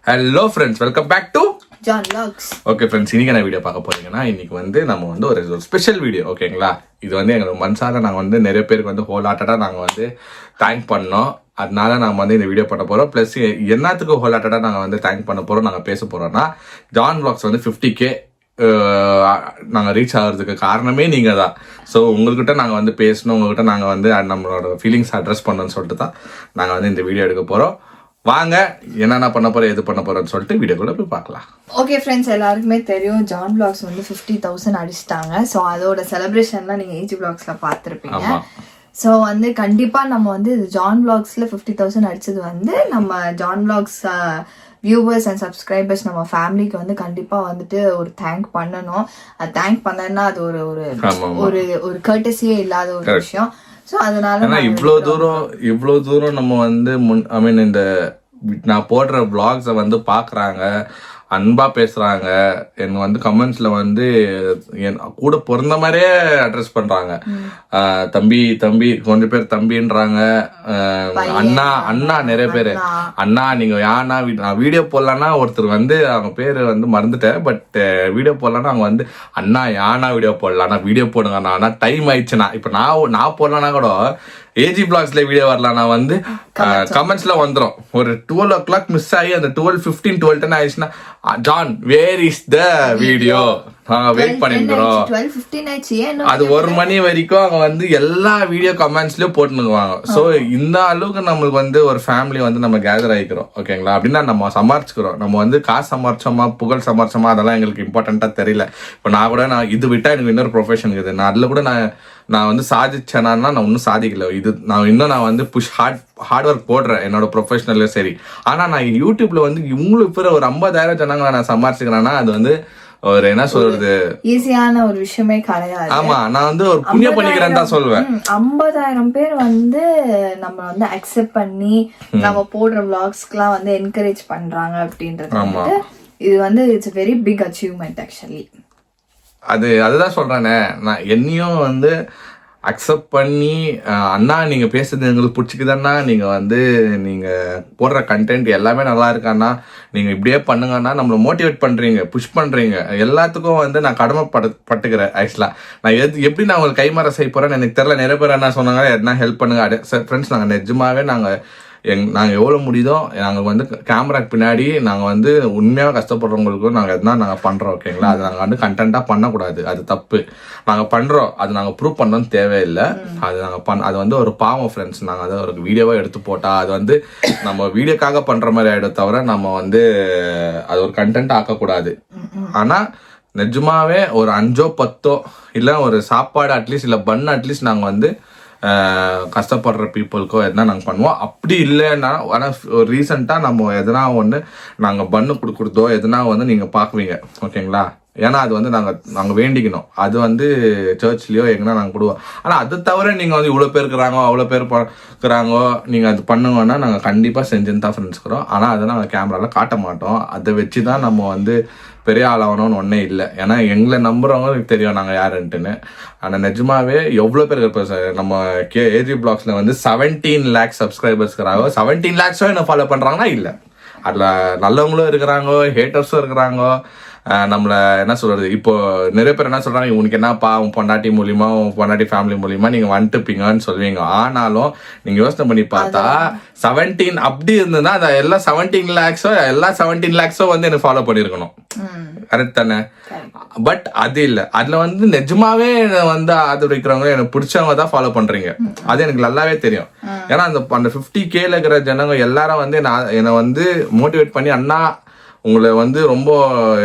Hello friends, welcome back to John vlogs. Okay friends, இன்னைக்கு என்ன video பார்க்க போறீங்கன்னா, இன்னைக்கு வந்து நம்ம வந்து ஒரு ஸ்பெஷல் வீடியோ. ஓகேங்களா, இது வந்து எங்களுக்கு மனசார நாங்கள் வந்து நிறைய பேருக்கு வந்து ஹோல் ஹார்ட்டடாக நாங்கள் வந்து தேங்க் பண்ணோம். அதனால நாங்கள் வந்து இந்த வீடியோ பண்ண போகிறோம். ப்ளஸ் என்னத்துக்கு ஹோல் ஹார்ட்டடாக நாங்கள் வந்து தேங்க் பண்ண போகிறோம், நாங்கள் பேச போகிறோம்னா, ஜான் வ்ளாக்ஸ் வந்து 50K நாங்கள் ரீச் ஆகிறதுக்கு காரணமே நீங்கள் தான். ஸோ உங்கள்கிட்ட நாங்கள் வந்து பேசணும், உங்கள்கிட்ட நாங்கள் வந்து நம்மளோட ஃபீலிங்ஸ் அட்ரஸ் பண்ணணும்னு சொல்லிட்டு தான் நாங்கள் வந்து இந்த வீடியோ எடுக்க போகிறோம். வாங்க, என்னென்ன பண்ண போறோம், எது பண்ண போறோம்னு சொல்லிட்டு வீடியோக்குள்ள போய் பார்க்கலாம். ஓகே ஃப்ரெண்ட்ஸ், எல்லாருக்குமே தெரியும் ஜான் வ்ளாக்ஸ் வந்து 50,000 அடிச்சிட்டாங்க. ஸோ அதோட செலிப்ரேஷன்லாம் நீங்கள் ஏஜி வ்ளாக்ஸ்ல பார்த்துருப்பீங்க. ஸோ வந்து கண்டிப்பாக நம்ம வந்து ஜான் வ்ளாக்ஸில் 50,000 அடிச்சது வந்து நம்ம John vlogs viewers and subscribers, நம்ம ஃபேமிலிக்கு வந்து கண்டிப்பாக வந்துட்டு ஒரு தேங்க் பண்ணணும். அது தேங்க் பண்ணனா அது ஒரு ஒரு ஒரு ஒரு கர்டசியே இல்லாத ஒரு விஷயம். ஸோ அதனால இவ்வளோ தூரம் நம்ம வந்து இந்த நான் போடுற vlogs-அ வந்து பார்க்குறாங்க, அன்பா பேசுறாங்க, என்ன வந்து கமெண்ட்ஸ்ல வந்து என் கூட பிறந்த மாதிரியே அட்ரஸ் பண்றாங்க. தம்பி தம்பி, கொஞ்சம் பேர் தம்பின்றாங்க, அண்ணா அண்ணா, நிறைய பேரு அண்ணா. நீங்க யாருன்னா நான் வீடியோ போடலான்னா ஒருத்தர் வந்து அவங்க பேரு வந்து மறந்துட்டேன், பட் வீடியோ போடலான்னா அவங்க வந்து அண்ணா யானா வீடியோ போடலாம், நான் வீடியோ போடுங்க, நான் டைம் ஆயிடுச்சுன்னா இப்ப நான் போடலான்னா கூட ஏஜி வ்ளாக்ஸ்ல வீடியோ வரலாம், நான் வந்து கமெண்ட்ஸ்ல வந்துடும். ஒரு 12 o'clock மிஸ் ஆகி அந்த 12:15 12:10 ஆயிடுச்சுன்னா, John where is the video, நாங்க வெயிட் பண்ணிருக்கிறோம். அது 1 மணி வரைக்கும் அவங்க வந்து எல்லா வீடியோ கமெண்ட்ஸ்லயும் போட்டுனுக்குவாங்க. சோ இந்த அளவுக்கு நம்மளுக்கு வந்து ஒரு ஃபேமிலி வந்து நம்ம கேதர் ஆகிக்கிறோம். ஓகேங்களா, அப்படின்னா நம்ம சம்பாரிச்சுக்கிறோம். நம்ம வந்து காசு சம்பாரிச்சோமா, புகழ் சம்பாரிச்சோமா, அதெல்லாம் எங்களுக்கு இம்பார்ட்டண்டா தெரியல. இப்ப நான் இது விட்டா எனக்கு இன்னொரு ப்ரொஃபஷன் இருக்குது. நான் அதுல கூட நான் வந்து சாதிச்சேனா, நான் இன்னும் சாதிக்கல. நான் வந்து ஹார்ட் ஒர்க் போடுறேன் என்னோட ப்ரொஃபஷனல்ல. சரி, ஆனா நான் யூடியூப்ல வந்து இவங்களுக்கு பேர் ஒரு 50,000 ஜனங்களை நான் சம்பாரிச்சுக்கிறேன்னா, அது வந்து ஒரு என்ன சொல்றது, ஈஸியான ஒரு விஷயமே கிடையாது. ஆமா, நான் வந்து ஒரு புண்ணியம் பண்ணிக்கிறேன் தான் சொல்லுவேன். 50,000 பேர் வந்து நம்ம வந்து அக்செப்ட் பண்ணி நம்ம போடுற vlogsக்குலாம் வந்து என்கரேஜ் பண்றாங்க அப்படின்றது வந்து இது வந்து it's very big achievement actually. அதுதான் சொல்றேனே, நான் என்னையும் வந்து அக்செப்ட் பண்ணி, அண்ணா நீங்க பேசுறது எங்களுக்கு பிடிச்சிக்குதுன்னா, நீங்க வந்து நீங்க போடுற கண்டென்ட் எல்லாமே நல்லா இருக்காண்ணா, நீங்க இப்படியே பண்ணுங்கன்னா நம்மள மோட்டிவேட் பண்றீங்க, புஷ் பண்றீங்க. எல்லாத்துக்கும் வந்து நான் கடமைப்பட்டுக்கிறேன். ஆக்சுவலா நான் எப்படி நான் உங்களுக்கு கைமாற செய்ய போறேன்னு எனக்கு தெரியல. நிறைய பேர் என்ன சொன்னாங்க, என்ன ஹெல்ப் பண்ணுங்க. ஃப்ரெண்ட்ஸ், நாங்க நிஜமாவே நாங்கள் எவ்வளோ முடியுதோ நாங்கள் வந்து கேமராக்கு பின்னாடி நாங்கள் வந்து உண்மையாக கஷ்டப்படுறவங்களுக்கும் நாங்கள் பண்ணுறோம். ஓகேங்களா, அது நாங்கள் வந்து கண்டென்ட்டாக பண்ணக்கூடாது, அது தப்பு. நாங்கள் பண்ணுறோம், அது நாங்கள் ப்ரூவ் பண்ணணும்னு தேவையில்லை. அது நாங்கள் அது வந்து ஒரு பாவம் ஃப்ரெண்ட்ஸ். நாங்கள் அதை ஒரு வீடியோவாக எடுத்து போட்டால் அது வந்து நம்ம வீடியோக்காக பண்ணுற மாதிரி ஆகிடும், தவிர நம்ம வந்து அது ஒரு கண்டென்ட் ஆக்கக்கூடாது. ஆனால் நிஜமாவே ஒரு 5 or 10 இல்லை ஒரு சாப்பாடு அட்லீஸ்ட், இல்லை பன் அட்லீஸ்ட் நாங்கள் வந்து கஷ்டப்படுற பீப்புளுக்கோ எதனா நாங்கள் பண்ணுவோம். அப்படி இல்லைன்னா, ஆனால் ஒரு ரீசெண்டாக நம்ம எதனா ஒன்று நாங்கள் பண்ணு கொடுக்குறதோ எதனா வந்து நீங்கள் பார்க்குவீங்க. ஓகேங்களா, ஏன்னா அது வந்து நாங்கள் வேண்டிக்கணும். அது வந்து சர்ச்லேயோ எங்கன்னா நாங்கள் கொடுவோம். ஆனால் அது தவிர நீங்கள் வந்து இவ்வளோ பேர் இருக்கிறாங்கோ, அவ்வளோ பேர் இருக்கிறாங்கோ, நீங்கள் அது பண்ணுங்கன்னா நாங்கள் கண்டிப்பாக செஞ்சுன்னு தான் ஃப்ரெண்ட்ஸ்க்கிறோம். ஆனால் அதை நாங்கள் கேமராவில் காட்ட மாட்டோம். அதை வச்சு தான் நம்ம வந்து பெரிய ஆளாகணும்னு ஒன்றே இல்லை. ஏன்னா எங்களை நம்புறவங்களுக்கு தெரியும் நாங்கள் யாருன்ட்டுன்னு. ஆனால் நிஜமாவே எவ்வளோ பேர் இருப்போம் சார். நம்ம ஏஜி வ்ளாக்ஸ்ல வந்து 17 lakh சப்ஸ்கிரைபர்ஸ் இருக்கிறாங்க. 17 lakhs என்ன ஃபாலோ பண்ணுறாங்கன்னா இல்லை, அதில் நல்லவங்களும் இருக்கிறாங்க, ஹேட்டர்ஸும் இருக்கிறாங்க. நம்மள என்ன சொல்றது, இப்போ நிறைய பேர் என்ன சொல்றாங்க, உனக்கு என்னப்பா உன் பொண்டாட்டி மூலியமா, உன் பொண்டாட்டி ஃபேமிலி மூலியமா நீங்க வந்துட்டுப்பீங்கன்னு சொல்லுவீங்க. ஆனாலும் நீங்க யோசனை பண்ணி பார்த்தா 17 அப்படி இருந்ததுன்னா அது எல்லா 17 lakhs எல்லா 17 lakhs வந்து எனக்கு ஃபாலோ பண்ணிருக்கணும். கரெக்ட் தானே? பட் அது இல்லை. அதுல வந்து நிஜமாவே வந்து ஆதரிக்கிறவங்க எனக்கு பிடிச்சவங்க தான் ஃபாலோ பண்றீங்க. அது எனக்கு நல்லாவே தெரியும். ஏன்னா அந்த 50Kல இருக்கிற ஜனங்க எல்லாரும் வந்து என்னை வந்து மோட்டிவேட் பண்ணி, அண்ணா உங்களை வந்து ரொம்ப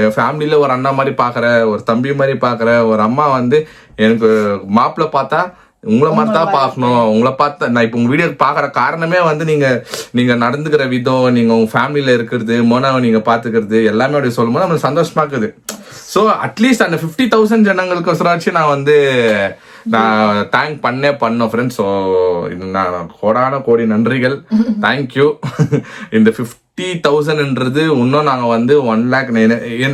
என் ஃபேமிலியில ஒரு அண்ணா மாதிரி பாக்குற, ஒரு தம்பி மாதிரி பாக்குற, ஒரு அம்மா வந்து எனக்கு மாப்பிள்ள பார்த்தா உங்களை மாதிரி தான் பார்க்கணும். உங்களை பார்த்தா நான் இப்போ உங்க வீடியோ பாக்குற காரணமே வந்து நீங்க நடந்துக்கிற விதம், நீங்க உங்க ஃபேமிலியில இருக்கிறது, மோனாவை நீங்க பாத்துக்கிறது எல்லாமே அப்படி சொல்லும் போது நம்மளுக்கு சந்தோஷமா இருக்குது. ஸோ அட்லீஸ்ட் அந்த 50,000 ஜனங்களுக்கு நான் தேங்க் பண்ணோம் ஃப்ரெண்ட்ஸ். ஸோ இது நான் கோடி நன்றிகள், தேங்க்யூ. இந்த 50,000ன்றது இன்னும் நாங்கள் வந்து 1 lakh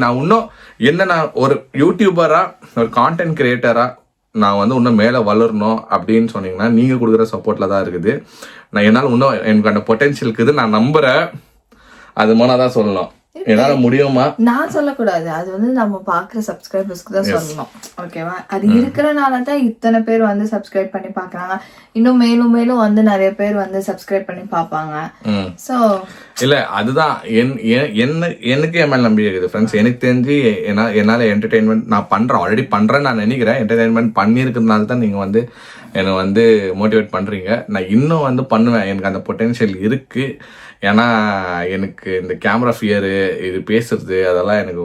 நான் இன்னும் நான் ஒரு யூடியூபரா, ஒரு கான்டென்ட் கிரியேட்டரா நான் வந்து இன்னும் மேலே வளரணும் அப்படின்னு சொன்னீங்கன்னா நீங்கள் கொடுக்குற சப்போர்ட்டில் தான் இருக்குது. நான் என்னால் இன்னும் எனக்கு அந்த பொட்டென்ஷியல் இருக்குது, நான் நம்புகிறேன். அது மோனா தான் சொல்லணும். என்னால முடியுமா? நான் சொல்லக்கூடாது, அது வந்து நம்ம பாக்குற சப்ஸ்கிரைபர்ஸ்க்கு தான் சொல்லணும். ஓகேவா? அது இருக்கிறனால தான் இத்தனை பேர் வந்து சப்ஸ்கிரைப் பண்ணி பாக்குறாங்க. இன்னும் மேலும் மேலும் வந்து நிறைய பேர் வந்து சப்ஸ்கிரைப் பண்ணி பாப்பாங்க. சோ இல்ல அதுதான் எனக்கு என் மேல நம்பிக்கை இருக்குது ஃப்ரெண்ட்ஸ். எனக்கு தெரிஞ்சு என்னால என்டர்டெயின்மெண்ட் நான் பண்றேன், ஆல்ரெடி பண்றேன் நான் நினைக்கிறேன். என்டர்டெயின்மெண்ட் பண்ணிருக்கிறதுனால தான் நீங்க வந்து என்னை வந்து மோட்டிவேட் பண்றீங்க. நான் இன்னும் வந்து பண்ணுவேன், எனக்கு அந்த பொட்டென்ஷியல் இருக்கு. ஏன்னா எனக்கு இந்த கேமரா ஃபியரு, இது பேசுறது, அதெல்லாம் எனக்கு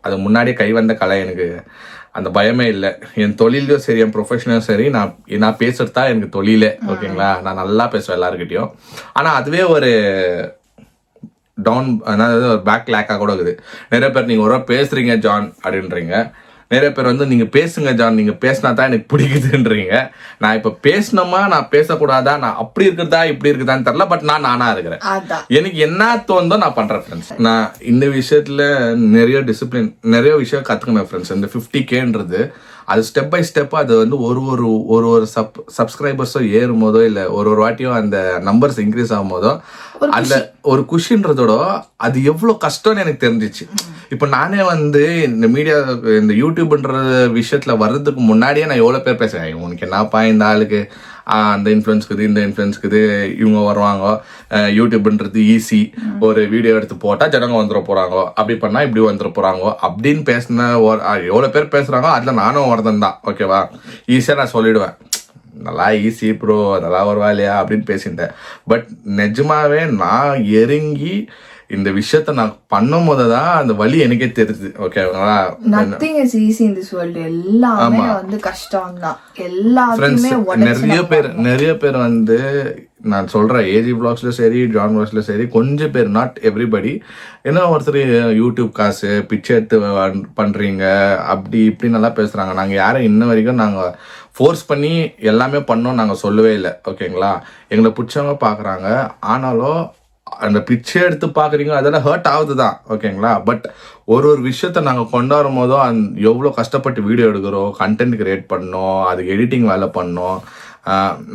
அது முன்னாடியே கை வந்த கலை. எனக்கு அந்த பயமே இல்லை. என் தொழிலையும் சரி, என் ப்ரொஃபஷனலும் சரி, நான் பேசுறது தான் எனக்கு தொழிலே. ஓகேங்களா? நான் நல்லா பேசுவேன் எல்லாருக்கிட்டையும். ஆனால் அதுவே ஒரு டவுன், அதாவது ஒரு பேக் லேக்காக கூட இருக்குது. நிறைய பேர் நீங்கள் ஒரு பேசுறீங்க ஜான் அப்படின்றீங்க, நிறைய பேர் வந்து நீங்க பேசுங்க ஜான், நீங்க பேசினா தான் எனக்கு பிடிக்குதுன்றீங்க. நான் இப்ப பேசணுமா, நான் பேசக்கூடாதா, நான் அப்படி இருக்கிறதா இப்படி இருக்குதான்னு தெரியல. பட் நான் நானா இருக்கிறேன். எனக்கு என்ன தோணுதோ நான் பண்றேன் ஃப்ரெண்ட்ஸ். நான் இந்த விஷயத்துல நிறைய டிசிப்ளின், நிறைய விஷயம் கத்துக்கணும் ஃப்ரெண்ட்ஸ். இந்த 50Kன்றது அது ஸ்டெப் பை ஸ்டெப் அது வந்து ஒரு சப்ஸ்கிரைபர்ஸும் ஏறும் போதோ இல்ல ஒரு வாட்டியும் அந்த நம்பர்ஸ் இன்க்ரீஸ் ஆகும் போதோ அந்த ஒரு குஷின்றதோட அது எவ்வளவு கஷ்டம்னு எனக்கு தெரிஞ்சிச்சு. இப்ப நானே வந்து இந்த மீடியா, இந்த யூடியூப்ன்ற விஷயத்துல வர்றதுக்கு முன்னாடியே நான் எவ்வளவு பேர் பேசுறேன், உனக்கு என்னப்பா இந்த ஆளுக்கு அந்த இன்ஃப்ளூயன்ஸ்க்குது இந்த இன்ஃப்ளூயன்ஸ்க்குது, இவங்க வருவாங்க, யூடியூப்ன்றது ஈஸி, ஒரு வீடியோ எடுத்து போட்டா ஜனங்க வந்துட போறாங்க, அப்படி பண்ணா இப்படி வந்துட போறாங்க அப்படின்னு பேசின எவ்வளவு பேர் பேசுறாங்க. அதுல நானும் ஒருத்தன் தான். ஓகேவா? ஈஸியா நான் சொல்லிடுவேன், நல்லா ஈஸி ப்ரோ, அதெல்லாம் வருவா இல்லையா அப்படின்னு பேசிட்டேன். பட் நிஜமாவே நான் இறங்கி இந்த விஷயத்த நான் பண்ணும் போதுதான் அந்த வலி எனக்கே தெரியுது. ஓகேங்களா? nothing is easy in this world. எல்லாமே வந்து கஷ்டம் தான். எல்லாத்தையுமே நிறைய பேர் வந்து நான் சொல்றேன், ஏஜி vlogsல சரி, ஜான் vlogsல சரி, கொஞ்சம் பேர், நாட் எவ்ரிபடி, ஏன்னா ஒருத்தர் யூடியூப் காசு பிச்சை எடுத்து பண்றீங்க அப்படி இப்படி நல்லா பேசுறாங்க. நாங்க யாரும் இன்ன வரைக்கும் நாங்க ஃபோர்ஸ் பண்ணி எல்லாமே பண்ணோம் நாங்க சொல்லவே இல்லை. ஓகேங்களா? எங்களை பிடிச்சவங்க பாக்குறாங்க, ஆனாலும் அந்த பிச்சை எடுத்து பாக்குறீங்க, அதெல்லாம் ஹர்ட் ஆகுது தான். ஓகேங்களா? பட் ஒரு விஷயத்த நாங்கள் கொண்டாடும் போதோ எவ்வளோ கஷ்டப்பட்டு வீடியோ எடுக்கிறோம், கண்டென்ட் கிரியேட் பண்ணோம், அதுக்கு எடிட்டிங் வேலை பண்ணோம்,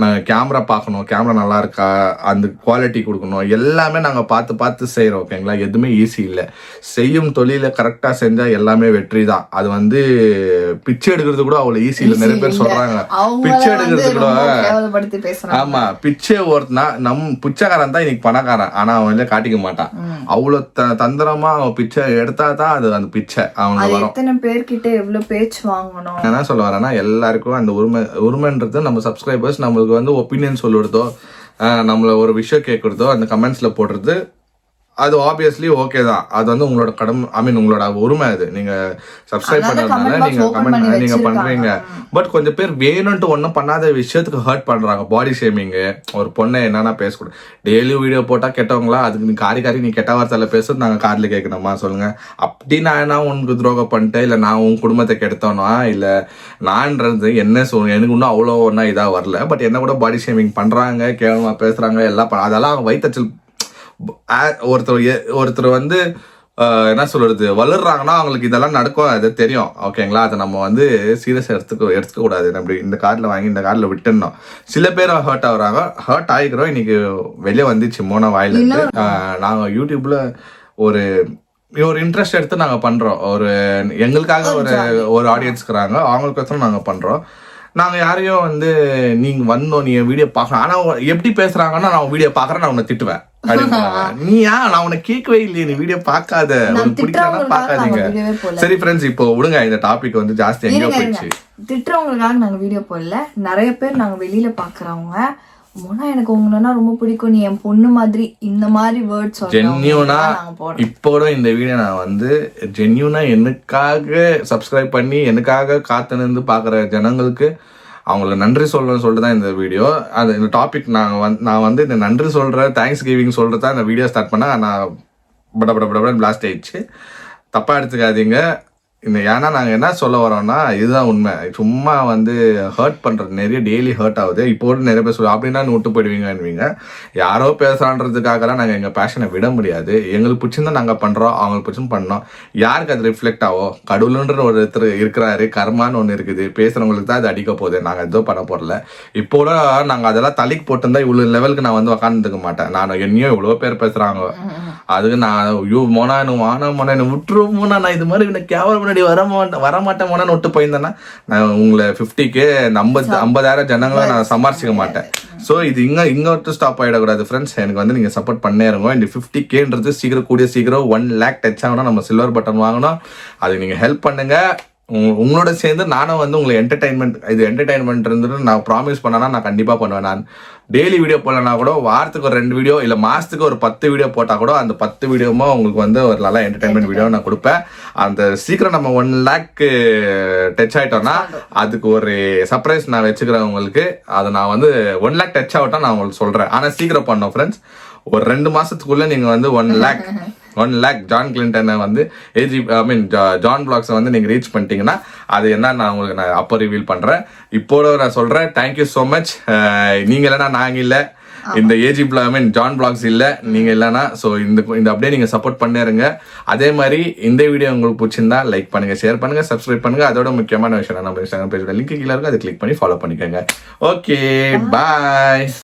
நாங்கள் கேமரா பார்க்கணும், கேமரா நல்லா இருக்கா, அந்த குவாலிட்டி கொடுக்கணும், எல்லாமே நாங்கள் பார்த்து செய்கிறோம். ஓகேங்களா? எதுவுமே ஈஸி இல்லை. செய்யும் தொழிலை கரெக்டாக செஞ்சால் எல்லாமே வெற்றி தான். அது வந்து பிச்சை எடுக்கிறது கூட அவ்வளோ ஈஸி இல்லை. நிறைய பேர் சொல்கிறாங்க பிச்சை எடுக்கிறது கூட, ஆமா, பிச்சை ஒருத்தனா பிச்சைக்காரன் தான் இன்னைக்கு பணக்காரன், ஆனால் அவன் வந்து காட்டிக்க மாட்டான். அவ்வளோ தந்திரமா அவன் பிச்சை எடுத்தா தான் அது அந்த பிச்சை அவனுக்கு வரும். எத்தனை பேர்கிட்ட எவ்வளவு பேச்சு வாங்கணும். என்ன சொல்ல வரேன்னா, எல்லாருக்கும் அந்த உரிமைன்றது நம்ம சப்ஸ்கிரைபர்ஸ் நம்மளுக்கு வந்து ஒப்பீனியன் சொல்லுறதோ, நம்மள ஒரு விஷயம் கேட்கறதோ, அந்த கமெண்ட்ஸ்ல போடுறது, அது ஆப்வியஸ்லி ஓகே தான். அது வந்து உங்களோட கடமை, ஐ மீன் உங்களோட உரிமை. அது நீங்க சப்ஸ்கிரைப் பண்ணறதுனால நீங்க கமெண்ட் நீங்க பண்றீங்க. பட் கொஞ்சம் பேர் வேணும்ட்டு ஒன்றும் பண்ணாத விஷயத்துக்கு ஹர்ட் பண்றாங்க. பாடி ஷேமிங், ஒரு பொண்ணை என்னன்னா பேசக்கூடாது, டெய்லி வீடியோ போட்டா கெட்டவங்களா, அதுக்கு நீ காரி நீ கெட்ட வார்த்தையில பேசுறது நாங்க கார்ல கேட்கணுமா சொல்லுங்க? அப்படி நான் என்ன உனக்கு துரோகம் பண்ணிட்டேன், இல்ல நான் உன் குடும்பத்தை கெடுத்தோனா, இல்ல நான்றது என்ன எனக்கு இன்னும் அவ்வளோ ஒன்னா இதா வரல. பட் என்ன கூட பாடி ஷேமிங் பண்றாங்க, கேவலமா பேசுறாங்க, எல்லாம் அதெல்லாம் வயிற்றுச்சல். ஒருத்தர் வந்து என்ன சொல்றது, வளர்றாங்கன்னா அவங்களுக்கு இதெல்லாம் நடக்கும், அது தெரியும். ஓகேங்களா? அதை நம்ம வந்து சீரியஸா எடுத்துக்க கூடாது. நம்ம இந்த கார்ல வாங்கி இந்த கார்ல விட்டுடணும். சில பேர் ஹர்ட் ஆகுறாங்க, ஹர்ட் ஆகிக்கிறோம். இன்னைக்கு வெளியே வந்துச்சு மோன வாயில இருந்து. நாங்க யூடியூப்ல ஒரு இன்ட்ரெஸ்ட் எடுத்து நாங்க பண்றோம். எங்களுக்காக ஒரு ஆடியன்ஸ் இருக்கிறாங்க, அவங்களுக்கோசரம் நாங்க பண்றோம். நாங்க யாரையும் வந்து நீங்க வந்தோம் நீ வீடியோ பாக்கணும், ஆனா எப்படி பேசுறாங்கன்னா, நான் வீடியோ பாக்குறேன், நான் உன்னை திட்டுவேன் அப்படின்னு. நீயா? நான் உன்னை கேட்கவே இல்லையே, நீ வீடியோ பார்க்காத, உனக்கு பிடிக்காத பாக்காதீங்க. சரி ஃப்ரெண்ட்ஸ், இப்போ விடுங்க, இந்த டாபிக் வந்து ஜாஸ்தி எங்கேயோ போயிடுச்சு. திட்டுறவங்களுக்காக நாங்க வீடியோ போடல. நிறைய பேர் நாங்க வெளியில பாக்குறவங்க, மோனா எனக்கு உங்களா ரொம்ப பிடிக்கும், நீ என் பொண்ணு மாதிரி, இந்த மாதிரி வேர்ட்ஸ் ஜென்யூனா இப்போ கூட இந்த வீடியோ நான் வந்து ஜென்யூனா எனக்காக சப்ஸ்கிரைப் பண்ணி எனக்காக காத்து நின்று பாக்குற ஜனங்களுக்கு அவங்கள நன்றி சொல்லணும்னு சொல்லிட்டு தான் இந்த வீடியோ. அது இந்த டாபிக் நான் வந்து இந்த நன்றி சொல்றேன், தேங்க்ஸ் கிவிங் சொல்றது தான் இந்த வீடியோ ஸ்டார்ட் பண்ணா நான் பட பிளாஸ்ட் ஆயிடுச்சு. தப்பா எடுத்துக்காதீங்க. ஏன்னா நாங்கள் என்ன சொல்ல வரோம்னா இதுதான் உண்மை. சும்மா வந்து ஹர்ட் பண்ணுறது நிறைய டெய்லி ஹர்ட் ஆகுது. இப்போ கூட நிறைய பேர் சொல்லுவோம் அப்படின்னா விட்டு போயிடுவீங்கன்னுவீங்க. யாரோ பேசுகிறான்றதுக்காகலாம் நாங்கள் எங்கள் பேஷனை விட முடியாது. எங்களுக்கு பிடிச்சிருந்தா நாங்கள் பண்ணுறோம், அவங்களுக்கு பிடிச்சும் பண்ணோம். யாருக்கு அது ரிஃப்ளெக்ட் ஆகும்? கடவுளுன்ற ஒருத்தர் இருக்கிறாரு, கர்மான்னு ஒன்று இருக்குது. பேசுகிறவங்களுக்கு தான் அது அடிக்க போகுது. நாங்கள் எதுவும் பண்ண போகிறல. இப்போ கூட நாங்கள் அதெல்லாம் தலைக்கு போட்டிருந்தா இவ்வளோ லெவலுக்கு நான் வந்து உக்காந்துக்க மாட்டேன். நான் என்னையும் இவ்வளோ பேர் பேசுகிறாங்க, அதுக்கு நான் ஐயோ மோனா விட்டுருவோம் மோனா, நான் இது மாதிரி எனக்கு கேவலம் முன்னாடி வரமாட்டேன் மோனான்னு விட்டு போயிருந்தேன்னா நான் உங்களை 50K 50,000 ஜனங்களை நான் சமாளிச்சிக்க மாட்டேன். ஸோ இது இங்க விட்டு ஸ்டாப் ஆகிடக்கூடாது ஃப்ரெண்ட்ஸ். எனக்கு வந்து நீங்கள் சப்போர்ட் பண்ணே இருங்க. இந்த 50Kன்றது சீக்கிரம் 1 lakh டச் ஆகணும். நம்ம சில்வர் பட்டன் வாங்கணும். அதுக்கு நீங்கள் ஹெல்ப் பண்ணுங்க. உங்களோட சேர்ந்து நானும் வந்து உங்களை என்டர்டைன்மெண்ட் இருந்துட்டு நான் ப்ராமிஸ் பண்ணனா நான் கண்டிப்பாக பண்ணுவேன். நான் டெய்லி வீடியோ போடலன்னா கூட வாரத்துக்கு ஒரு 2 வீடியோ இல்லை மாதத்துக்கு ஒரு 10 வீடியோ போட்டால் கூட அந்த 10 வீடியோமா உங்களுக்கு வந்து ஒரு நல்ல என்டர்டைன்மெண்ட் வீடியோ நான் கொடுப்பேன். அந்த சீக்கிரம் நம்ம 1 lakh டச் ஆகிட்டோம்னா அதுக்கு ஒரு சர்ப்ரைஸ் நான் வச்சுக்கிறேன் உங்களுக்கு. அதை நான் வந்து 1 lakh டச் ஆகட்டும் நான் உங்களுக்கு சொல்கிறேன். ஆனால் சீக்கிரம் பண்ணோம் ஃப்ரெண்ட்ஸ். ஒரு 2 மாதத்துக்குள்ளே நீங்கள் வந்து 1 lakh ஜான் கிளின்டனை வந்து ஜான் பிளாக்ஸை வந்து நீங்கள் ரீச் பண்ணிட்டீங்கன்னா அது என்ன நான் உங்களுக்கு அப்போ ரிவீல் பண்ணுறேன். இப்போட நான் சொல்கிறேன் தேங்க்யூ ஸோ மச். நீங்கள் இல்லைனா நாங்கள் இல்லை, இந்த ஜான் பிளாக்ஸ் இல்லை நீங்கள் இல்லைனா. ஸோ இந்த அப்படியே நீங்கள் சப்போர்ட் பண்ணிருங்க. அதே மாதிரி இந்த வீடியோ உங்களுக்கு பிடிச்சிருந்தா லைக் பண்ணுங்கள், ஷேர் பண்ணுங்கள், சப்ஸ்கிரைப் பண்ணுங்கள். அதோட முக்கியமான விஷயம் நம்ம இன்ஸ்டாகிராம் பேஜோட லிங்க் கீழே இருக்கு, அதை கிளிக் பண்ணி ஃபாலோ பண்ணிக்கோங்க. ஓகே, பாய்.